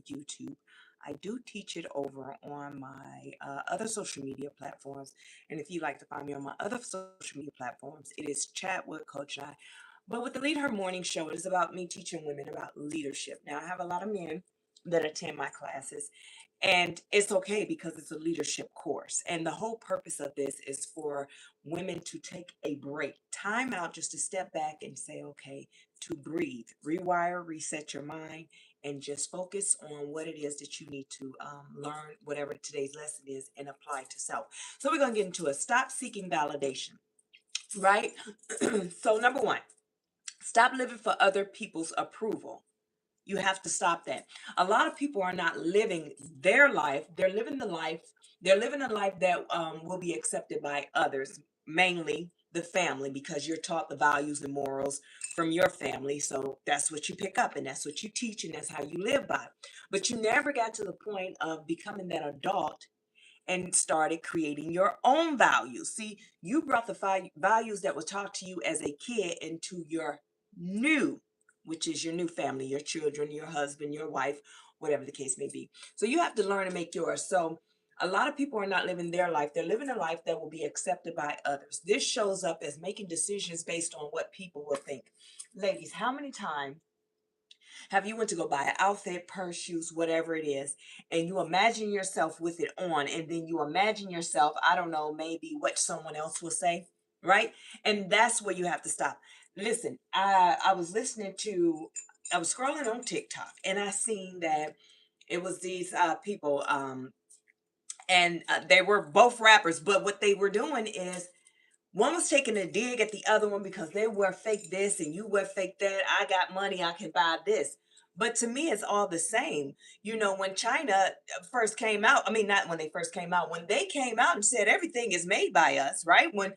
YouTube. I do teach it over on my other social media platforms. And if you'd like to find me on my other social media platforms, it is Chat with Coach I. But with the Lead Her Morning Show, it is about me teaching women about leadership. Now, I have a lot of men that attend my classes, and it's okay because it's a leadership course. And the whole purpose of this is for women to take a break, time out, just to step back and say, okay, to breathe, rewire, reset your mind, and just focus on what it is that you need to learn, whatever today's lesson is, and apply to self. So we're going to get into it. Stop seeking validation, right? So, number one, stop living for other people's approval. You have to stop that. A lot of people are not living their life. They're living the life. They're living a life that will be accepted by others, mainly the family, because you're taught the values and morals from your family. So that's what you pick up and that's what you teach and that's how you live by. But you never got to the point of becoming that adult and started creating your own values. See, you brought the values that were taught to you as a kid into your new, which is your new family, your children, your husband, your wife, whatever the case may be. So you have to learn to make yours. So a lot of people are not living their life. They're living a life that will be accepted by others. This shows up as making decisions based on what people will think. Ladies, how many times have you went to go buy an outfit, purse, shoes, whatever it is, and you imagine yourself with it on, and then you imagine yourself, I don't know, maybe what someone else will say, right? And that's where you have to stop. Listen, I was listening to, I was scrolling on TikTok, and I seen that it was these people, and they were both rappers, but what they were doing is one was taking a dig at the other one because they wear fake this and you wear fake that. I got money, I can buy this. But to me, it's all the same. You know, when China first came out, I mean, not when they first came out, when they came out and said everything is made by us, right? When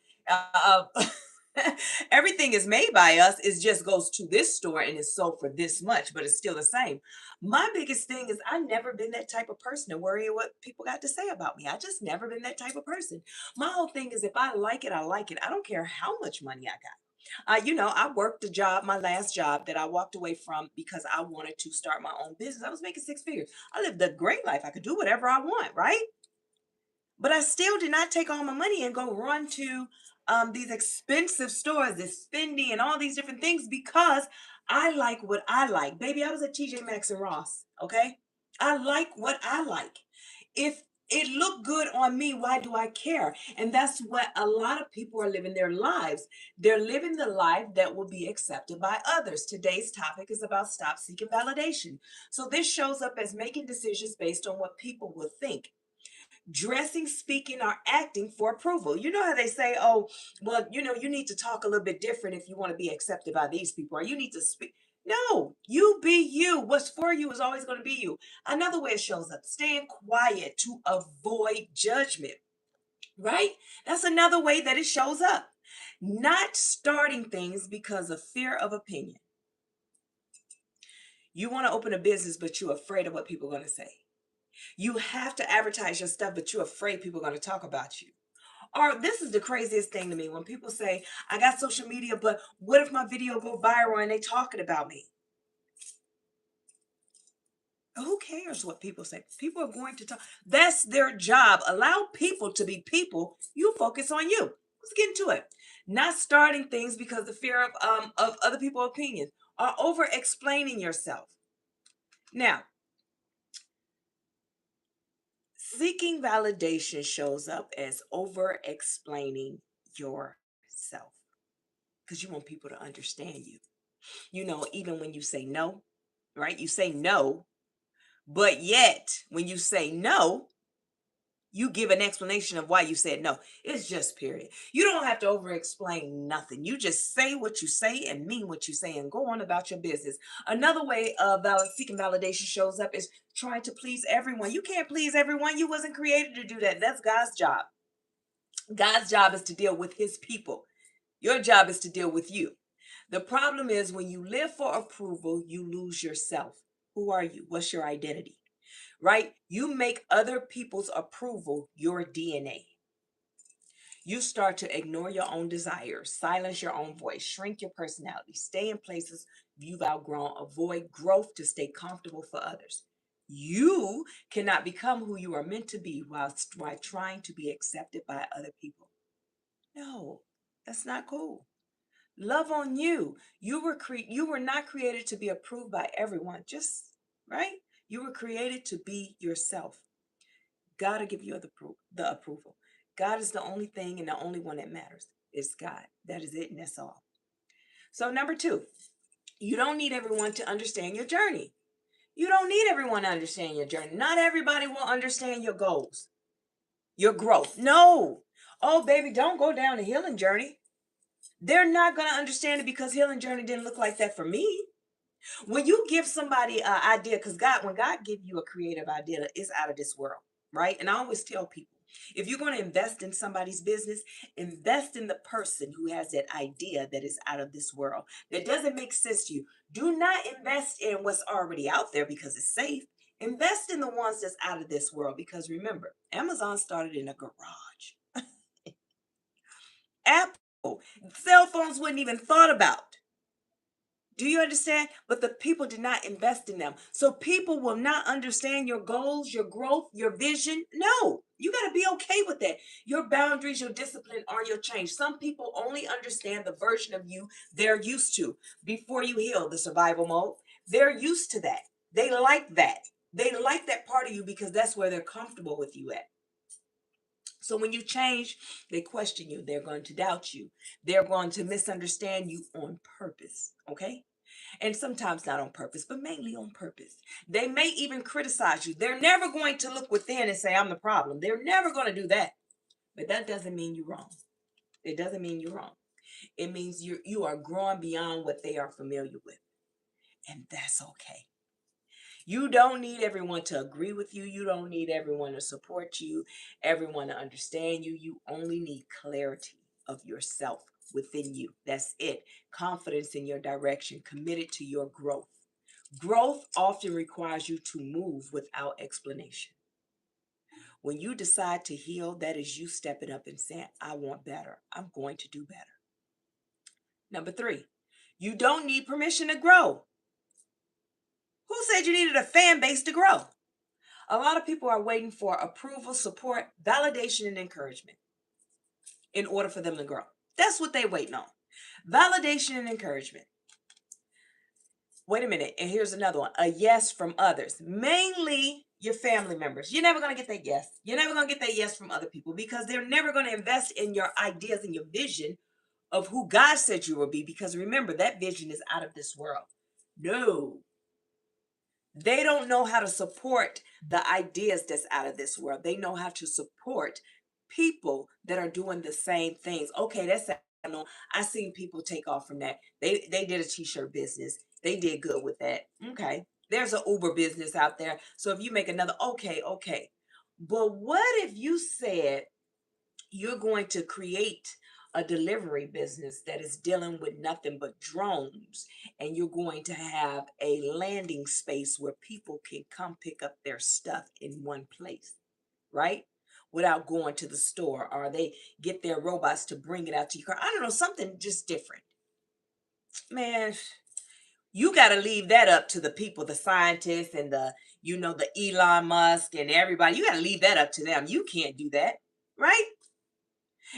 everything is made by us, it just goes to this store and is sold for this much, but it's still the same. My biggest thing is I never been that type of person to worry what people got to say about me. I just never been that type of person. My whole thing is if I like it, I like it. I don't care how much money I got. I worked a job, my last job that I walked away from because I wanted to start my own business. I was making six figures. I lived a great life. I could do whatever I want, right? But I still did not take all my money and go run to these expensive stores, this Fendi and all these different things because I like what I like. Baby, I was at TJ Maxx and Ross, okay? I like what I like. If it looked good on me, why do I care? And that's what a lot of people are living their lives. They're living the life that will be accepted by others. Today's topic is about stop seeking validation. So this shows up as making decisions based on what people will think, dressing, speaking, or acting for approval. You know how they say, oh, well, you need to talk a little bit different if you want to be accepted by these people, or you need to speak. No, you be you. What's for you is always going to be you. Another way it shows up, staying quiet to avoid judgment, right? That's another way that it shows up. Not starting things because of fear of opinion. You want to open a business, but you're afraid of what people are going to say. You have to advertise your stuff, but you're afraid people are going to talk about you. Or this is the craziest thing to me when people say, I got social media, but what if my video go viral and they talking about me? Who cares what people say? People are going to talk. That's their job. Allow people to be people. You focus on you. Let's get into it. Not starting things because the fear of other people's opinions or over explaining yourself. Now, seeking validation shows up as over explaining yourself because you want people to understand you. Even when you say no, right? You say no, but yet when you say no, you give an explanation of why you said no. It's just period. You don't have to over explain nothing. You just say what you say and mean what you say and go on about your business. Another way of seeking validation shows up is trying to please everyone. You can't please everyone. You wasn't created to do that. That's God's job. God's job is to deal with his people. Your job is to deal with you. The problem is when you live for approval, you lose yourself. Who are you? What's your identity? Right? You make other people's approval your DNA. You start to ignore your own desires, silence your own voice, shrink your personality, stay in places you've outgrown, avoid growth to stay comfortable for others. You cannot become who you are meant to be while trying to be accepted by other people. No, that's not cool. Love on you. You were not created to be approved by everyone. Just right? You were created to be yourself. God will give you the approval. God is the only thing and the only one that matters. It's God. That is it, and that's all. So number two, you don't need everyone to understand your journey. You don't need everyone to understand your journey. Not everybody will understand your goals, your growth. No. Oh, baby, don't go down the healing journey. They're not going to understand it because healing journey didn't look like that for me. When you give somebody an idea, because when God gives you a creative idea, it's out of this world, right? And I always tell people, if you're going to invest in somebody's business, invest in the person who has that idea that is out of this world, that doesn't make sense to you. Do not invest in what's already out there because it's safe. Invest in the ones that's out of this world because remember, Amazon started in a garage. Apple, cell phones wasn't even thought about. Do you understand? But the people did not invest in them. So people will not understand your goals, your growth, your vision. No, you got to be okay with that. Your boundaries, your discipline are your change. Some people only understand the version of you they're used to before you heal the survival mode. They're used to that. They like that. They like that part of you because that's where they're comfortable with you at. So when you change, they question you. They're going to doubt you. They're going to misunderstand you on purpose. Okay? And sometimes not on purpose, but mainly on purpose. They may even criticize you. They're never going to look within and say, I'm the problem. They're never going to do that. But that doesn't mean you're wrong. It doesn't mean you're wrong. It means you are growing beyond what they are familiar with. And that's okay. You don't need everyone to agree with you. You don't need everyone to support you, everyone to understand you. You only need clarity of yourself within you. That's it. Confidence in your direction, committed to your growth. Growth often requires you to move without explanation. When you decide to heal, that is you stepping up and saying, I want better. I'm going to do better. Number three, you don't need permission to grow. Who said you needed a fan base to grow? A lot of people are waiting for approval, support, validation, and encouragement in order for them to grow. That's what they're waiting on. Validation and encouragement. Wait a minute. And here's another one. A yes from others, mainly your family members. You're never going to get that yes. You're never going to get that yes from other people because they're never going to invest in your ideas and your vision of who God said you will be. Because remember, that vision is out of this world. No, they don't know how to support the ideas that's out of this world. They know how to support people that are doing the same things. Okay, that's I know. I seen people take off from that. They did a t-shirt business. They did good with that. Okay. There's an Uber business out there. So if you make another, okay, okay. But what if you said you're going to create a delivery business that is dealing with nothing but drones, and you're going to have a landing space where people can come pick up their stuff in one place, right? Without going to the store, or they get their robots to bring it out to your car. I don't know, something just different. Man, you got to leave that up to the people, the scientists and the Elon Musk and everybody. You got to leave that up to them. You can't do that, right?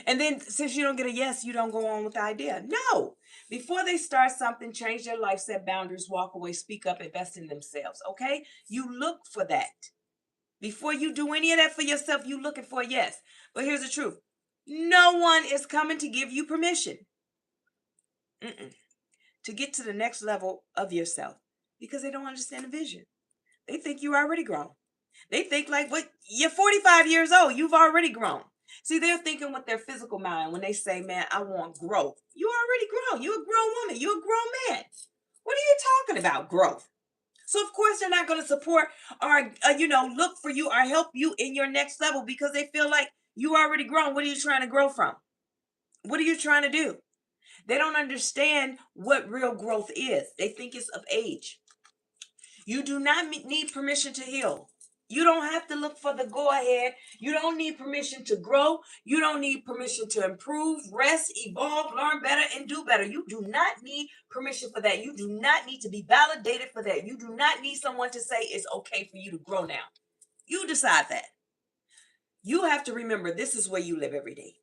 And then since you don't get a yes, you don't go on with the idea. No. Before they start something, change their life, set boundaries, walk away, speak up, invest in themselves. Okay? You look for that. Before you do any of that for yourself, you looking for a yes. But here's the truth. No one is coming to give you permission to get to the next level of yourself because they don't understand the vision. They think you already grown. They think like what you're 45 years old, you've already grown. See, they're thinking with their physical mind when they say, man, I want growth. You already grown. You're a grown woman. You're a grown man. What are you talking about, growth? So of course they're not going to support or look for you or help you in your next level because they feel like you already grown. What are you trying to grow from? What are you trying to do? They don't understand what real growth is. They think it's of age. You do not need permission to heal. You don't have to look for the go ahead. You don't need permission to grow. You don't need permission to improve, rest, evolve, learn better, and do better. You do not need permission for that. You do not need to be validated for that. You do not need someone to say it's okay for you to grow now. You decide that. You have to remember this is where you live every day.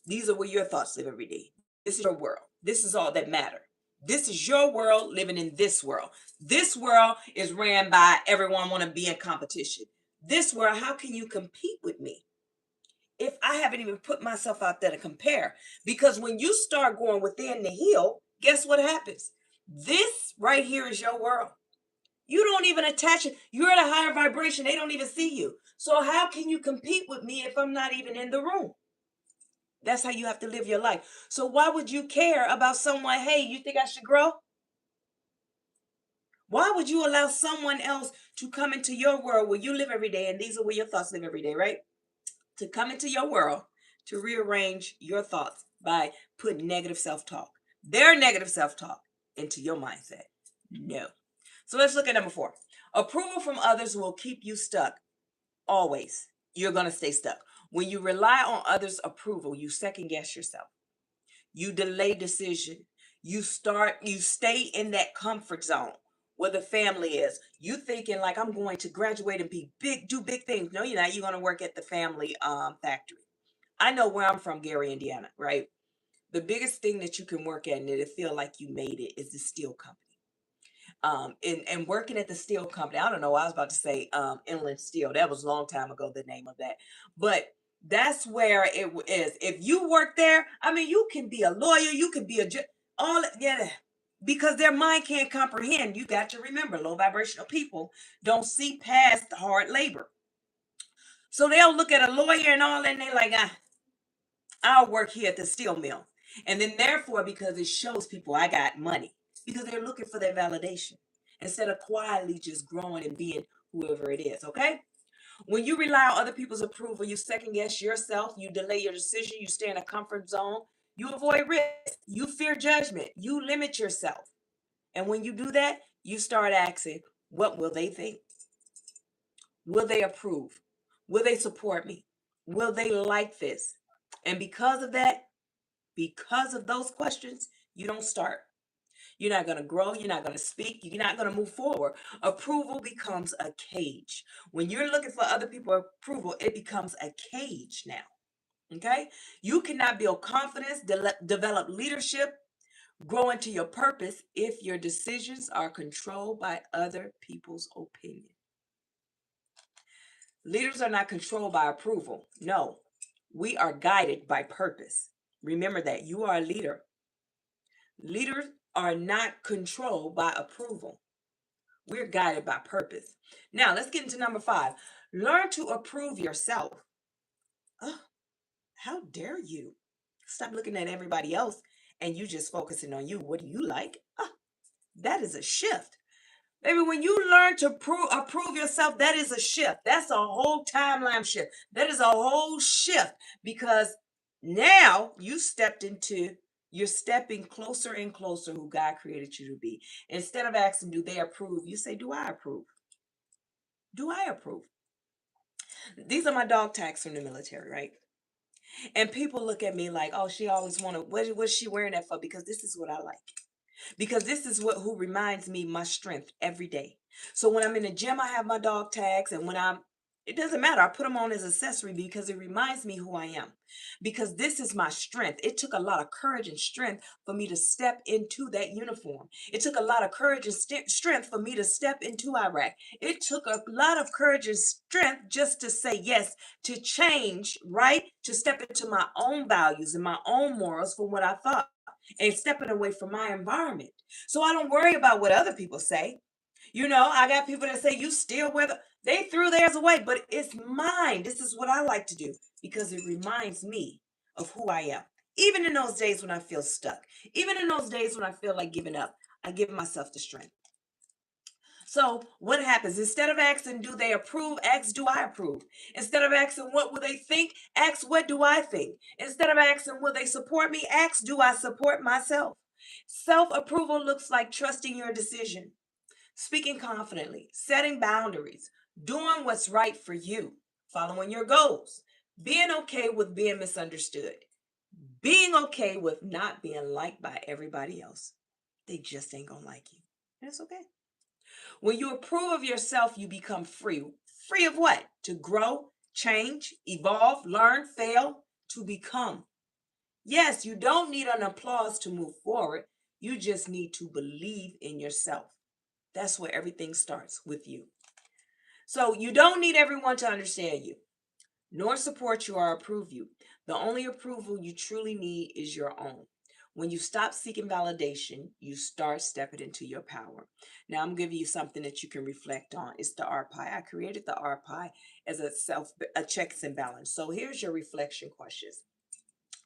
These are where your thoughts live every day. This is your world. This is all that matters. This is your world living in this world. This world is ran by everyone want to be in competition. This world, how can you compete with me if I haven't even put myself out there to compare? Because when you start going within the hill, guess what happens? This right here is your world. You don't even attach it. You're at a higher vibration. They don't even see you. So how can you compete with me if I'm not even in the room? That's how you have to live your life. So why would you care about someone, hey, you think I should grow? Why would you allow someone else to come into your world where you live every day, and these are where your thoughts live every day, right? To come into your world to rearrange your thoughts by putting negative self-talk, their negative self-talk, into your mindset. No. So let's look at number 4. Approval from others will keep you stuck. Always. You're going to stay stuck. When you rely on others' approval, you second guess yourself. You delay decision. You stay in that comfort zone where the family is. You thinking like, I'm going to graduate and be big, do big things. No, you're not. You're going to work at the family factory. I know where I'm from, Gary, Indiana, right? The biggest thing that you can work at and it'll feel like you made it is the steel company. And working at the steel company, I don't know, I was about to say Inland Steel. That was a long time ago, the name of that. But that's where is. If you work there, I mean, you can be a lawyer, you can be a yeah, because their mind can't comprehend. You got to remember, low vibrational people don't see past hard labor. So they'll look at a lawyer and all, and they're like, I'll work here at the steel mill. And then therefore, because it shows people I got money, because they're looking for that validation instead of quietly just growing and being whoever it is. Okay. When you rely on other people's approval, you second guess yourself, you delay your decision, you stay in a comfort zone, you avoid risk, you fear judgment, you limit yourself. And when you do that, you start asking, what will they think? Will they approve? Will they support me? Will they like this? And because of that, because of those questions, you don't start. You're not going to grow. You're not going to speak. You're not going to move forward. Approval becomes a cage. When you're looking for other people's approval, it becomes a cage now. Okay? You cannot build confidence, develop leadership, grow into your purpose if your decisions are controlled by other people's opinion. Leaders are not controlled by approval. No, we are guided by purpose. Remember that you are a leader. Leaders are not controlled by approval. We're guided by purpose. Now, let's get into number 5. Learn to approve yourself. Oh, how dare you? Stop looking at everybody else and you just focusing on you. What do you like? Oh, that is a shift. Baby, when you learn to approve yourself, that is a shift. That's a whole timeline shift. That is a whole shift because now you're stepping closer and closer who God created you to be. Instead of asking, do they approve? You say, do I approve? Do I approve? These are my dog tags from the military, right? And people look at me like, oh, she always wanted, what's she wearing that for? Because this is what I like. Because this is who reminds me my strength every day. So when I'm in the gym, I have my dog tags, and it doesn't matter. I put them on as accessory because it reminds me who I am. Because this is my strength. It took a lot of courage and strength for me to step into that uniform. It took a lot of courage and strength for me to step into Iraq. It took a lot of courage and strength just to say yes, to change, right? To step into my own values and my own morals from what I thought and stepping away from my environment. So I don't worry about what other people say. I got people that say you still wear they threw theirs away, but it's mine. This is what I like to do because it reminds me of who I am. Even in those days when I feel stuck, even in those days when I feel like giving up, I give myself the strength. So what happens? Instead of asking, do they approve? Ask, do I approve? Instead of asking, what will they think? Ask, what do I think? Instead of asking, will they support me? Ask, do I support myself? Self-approval looks like trusting your decision, speaking confidently, setting boundaries, doing what's right for you, following your goals, being okay with being misunderstood, being okay with not being liked by everybody else. They just ain't gonna like you. That's okay. When you approve of yourself, you become free. Free of what? To grow, change, evolve, learn, fail, to become. Yes, you don't need an applause to move forward. You just need to believe in yourself. That's where everything starts with you. So you don't need everyone to understand you, nor support you or approve you. The only approval you truly need is your own. When you stop seeking validation, you start stepping into your power. Now I'm giving you something that you can reflect on. It's the RPI. I created the RPI as a checks and balance. So here's your reflection questions.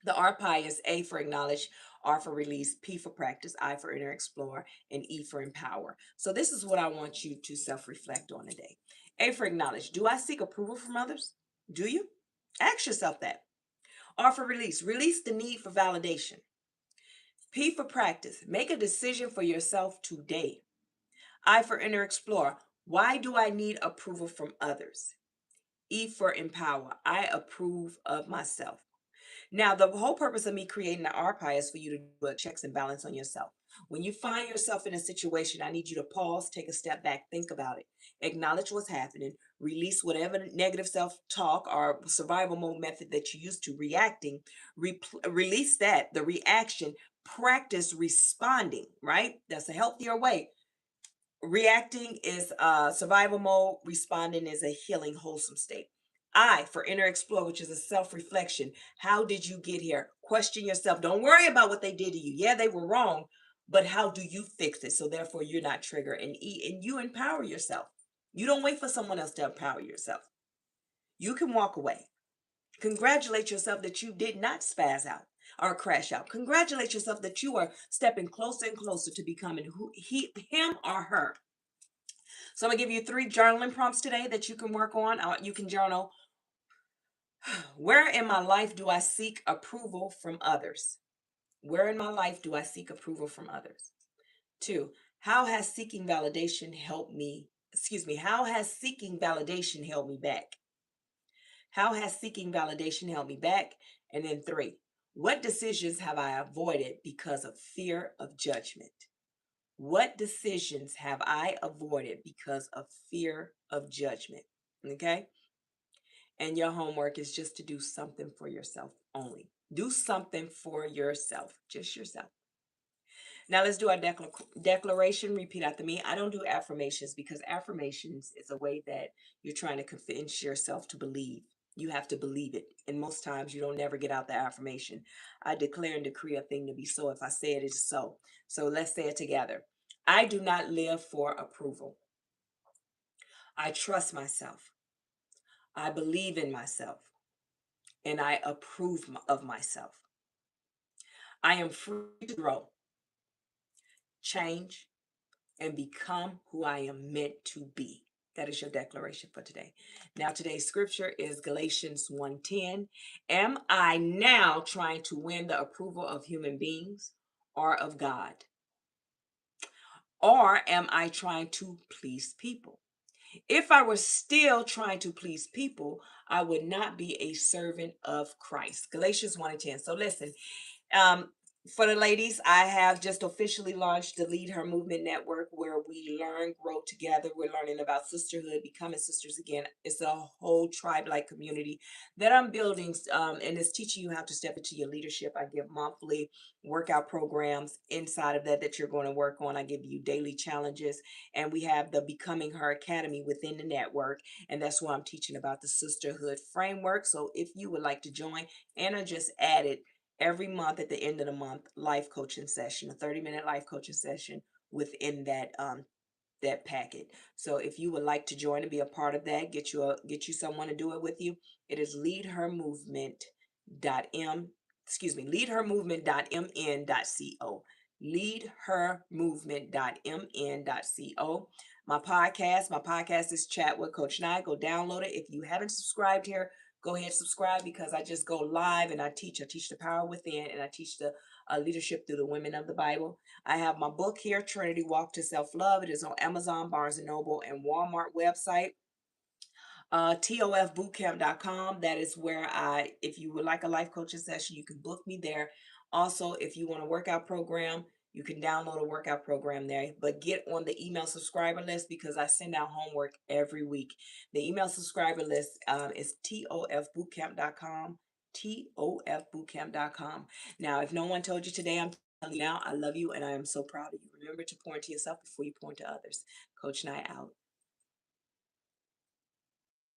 The RPI is A for acknowledge, R for release, P for practice, I for inner explore, and E for empower. So this is what I want you to self-reflect on today. A for acknowledge. Do I seek approval from others? Do you? Ask yourself that. R for release. Release the need for validation. P for practice. Make a decision for yourself today. I for inner explore. Why do I need approval from others? E for empower. I approve of myself. Now, the whole purpose of me creating the RPI is for you to do a checks and balance on yourself. When you find yourself in a situation, I need you to pause, take a step back, think about it, acknowledge what's happening, release whatever negative self talk or survival mode method that you used to reacting, release that, the reaction, practice responding, right? That's a healthier way. Reacting is survival mode, responding is a healing, wholesome state. I for inner explore, which is a self reflection. How did you get here? Question yourself. Don't worry about what they did to you. Yeah, they were wrong, but how do you fix it? So therefore, you're not triggered. And E, and you empower yourself. You don't wait for someone else to empower yourself. You can walk away. Congratulate yourself that you did not spaz out or crash out. Congratulate yourself that you are stepping closer and closer to becoming him or her. So I'm gonna give you 3 journaling prompts today that you can work on. You can journal, where in my life do I seek approval from others? Where in my life do I seek approval from others? 2, how has seeking validation helped me? Excuse me, how has seeking validation held me back? How has seeking validation held me back? And then 3, what decisions have I avoided because of fear of judgment? What decisions have I avoided because of fear of judgment? Okay. And your homework is just to do something for yourself only. Do something for yourself, just yourself. Now let's do our declaration. Repeat after me. I don't do affirmations because affirmations is a way that you're trying to convince yourself to believe. You have to believe it. And most times you don't never get out the affirmation. I declare and decree a thing to be so. If I say it, it's so. So let's say it together. I do not live for approval. I trust myself. I believe in myself. And I approve of myself. I am free to grow, change, and become who I am meant to be. That is your declaration for today. Now, today's scripture is Galatians 1:10. Am I now trying to win the approval of human beings or of God? Or am I trying to please people? If I were still trying to please people, I would not be a servant of Christ. Galatians 1:10. So listen, Um, for the ladies, I have just officially launched the Lead Her Movement Network where we learn, grow together. We're learning about sisterhood, becoming sisters again. It's a whole tribe like community that I'm building, and it's teaching you how to step into your leadership. I give monthly workout programs inside of that you're going to work on. I give you daily challenges, and we have the Becoming Her Academy within the network, and that's where I'm teaching about the sisterhood framework. So if you would like to join, and I just added every month at the end of the month life coaching session, a 30-minute life coaching session within that packet. So if you would like to join and be a part of that, get you someone to do it with you, it is leadhermovement.m excuse me, leadhermovement.mn.co. Leadhermovement.mn.co. My podcast is Chat with Coach Nye. Go download it. If you haven't subscribed here, go ahead and subscribe because I just go live and I teach the power within, and I teach the leadership through the women of the Bible. I have my book here, Trinity Walk to Self Love. It is on Amazon, Barnes and Noble, and Walmart website. tofbootcamp.com. That is where if you would like a life coaching session, you can book me there. Also, if you want a workout program, you can download a workout program there, but get on the email subscriber list because I send out homework every week. The email subscriber list is tofbootcamp.com. Tofbootcamp.com. Now, if no one told you today, I'm telling you now, I love you and I am so proud of you. Remember to pour into yourself before you pour into others. Coach Nye out.